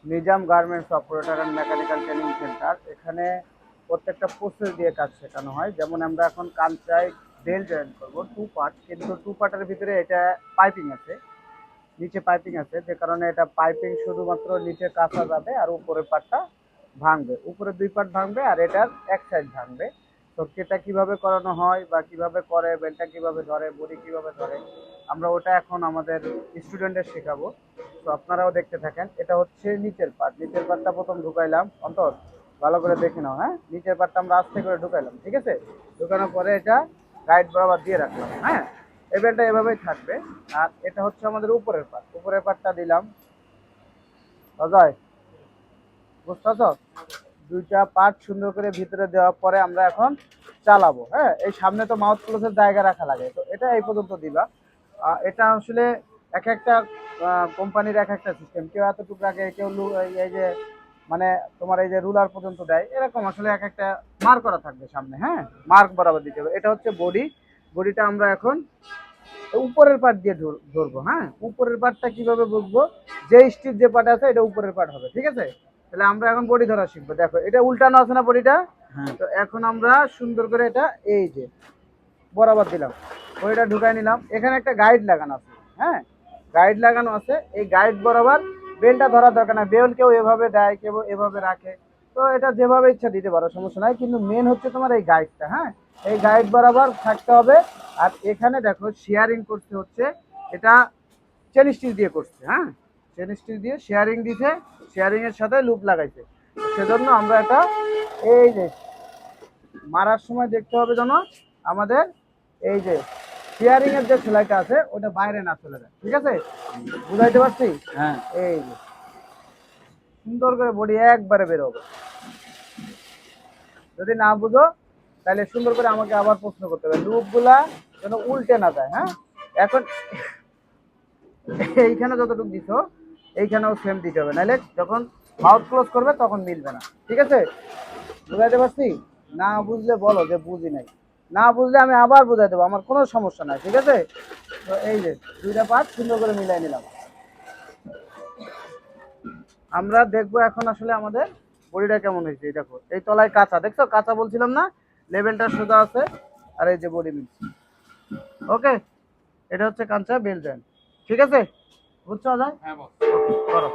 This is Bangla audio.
Nizam garments operator and mechanical training centre. এখানে প্রত্যেকটা প্রসেস দিয়ে কাজ শেখানো হয়। যেমন আমরা এখন কাঞ্চায় বেল জয়েন করবো 2 পার্ট, কিন্তু 2 পার্টের ভিতরে এটা পাইপিং আছে, নিচে পাইপিং আছে, যে কারণে এটা পাইপিং শুধুমাত্র নিচে কাঁচা যাবে আর উপরের পার্টটা ভাঙবে। উপরে 2 পার্ট ভাঙবে আর এটার এক সাইড ভাঙবে। তো সেটা কিভাবে করানো হয় বা কিভাবে করে, বেলটা কিভাবে ধরে, বডি কিভাবে ধরে, আমরা ওটা এখন আমাদের স্টুডেন্টদের শেখাবো। তো আপনারাও দেখতে থাকেন। এটা হচ্ছে নিচের পার্ট। নিচের পার্টটা প্রথম ঢুকাইলাম, অন্তর ভালো করে দেখে নাও। হ্যাঁ, নিচের পার্টটা আমরা আস্তে করে ঢুকাইলাম, ঠিক আছে। ঢুকানোর পরে এটা গাইড বরাবর দিয়ে রাখলাম। হ্যাঁ, এই বেলটা এভাবেই থাকবে। আর এটা হচ্ছে আমাদের উপরের পার্ট। উপরের পার্টটা দিলাম, অজয় বুঝতেছ? 2টা পার্ট সুন্দর করে ভিতরে দেওয়ার পরে আমরা এখন চালাবো। হ্যাঁ, এই সামনে তো মাউথ ক্লোজের জায়গা রাখা লাগে, তো এটা এই পর্যন্ত দিবা। এটা আসলে এক একটা কোম্পানির এক একটা সিস্টেম। কেউ এতটুকু রাখে, কেউ এই যে মানে তোমার এই যে রুলার পর্যন্ত দেয়, এরকম আসলে এক একটা মার্ক করা থাকবে সামনে। হ্যাঁ, মার্ক বরাবর দিতে হবে। এটা হচ্ছে বডি। বডিটা আমরা এখন উপরের পার্ট দিয়ে ধরবো। হ্যাঁ, উপরের পার্টটা কিভাবে বুঝবো? যে স্টিচ যে পার্ট আছে এটা উপরের পার্ট হবে, ঠিক আছে। তাহলে আমরা এখন বডি ধরা শিখবো। দেখো এটা উল্টানো আছে না বডিটা? হ্যাঁ। তো এখন আমরা সুন্দর করে এটা এই যে বরাবর দিলাম, বডিটা ঢুকাই নিলাম। এখানে একটা গাইড লাগানো আছে। হ্যাঁ, গাইড লাগানো আছে। এই গাইড বরাবর বেলটা ধরার দরকার না। বেল কেউ এভাবে দেয়, কেউ এভাবে রাখে। তো এটা যেভাবে ইচ্ছা দিতে পারো, সমস্যা নাই। কিন্তু মেন হচ্ছে তোমার এই গাইডটা। হ্যাঁ, এই গাইড বরাবর থাকতে হবে। আর এখানে দেখো শেয়ারিং করতে হচ্ছে, এটা চেন স্টিচ দিয়ে করছে। হ্যাঁ, চেন স্টিচ দিয়ে শেয়ারিং দিছে, শেয়ারিং এর সাথে লুপ লাগাইছে। সেজন্য আমরা এটা এই যে মারার সময় দেখতে হবে যেন আমাদের এই যে শেয়ারিং এর যে সেলাইটা আছে ওটা বাইরে না চলে যায়, ঠিক আছে। বুঝাইতে পারছি? হ্যাঁ। এই যে সুন্দর করে বডি একবারে বেরোবে। যদি না বুঝো তাহলে সুন্দর করে আমাকে আবার প্রশ্ন করতে হবে, লুপগুলা যেন উল্টে না যায়। হ্যাঁ, এখন এইখানে যতটুকু দিছো এইখানেও সেম দিতে হবে, নাহলে যখন মাউথ ক্লোজ করবে তখন মিলবে না, ঠিক আছে। বুঝাইতে পারছি? না বুঝলে বলো যে বুঝি নাই। না বুঝলে আমি আবার বুঝাই দেবো, আমার কোনো সমস্যা নাই, ঠিক আছে। তো এই যে 2টা পার্ট সুন্দর করে মিলাই নিলাম। আমরা দেখবো এখন আসলে আমাদের বডিটা কেমন হয়েছে। এই দেখো এই তলায় কাঁচা, দেখছো কাঁচা বলছিলাম না, লেভেলটা সোজা আছে। আর এই যে বডি মিলছে। ওকে, এটা হচ্ছে কাঁচা বেল জয়েন্ট, ঠিক আছে। বুঝছো? যায়, হ্যাঁ বস। করো।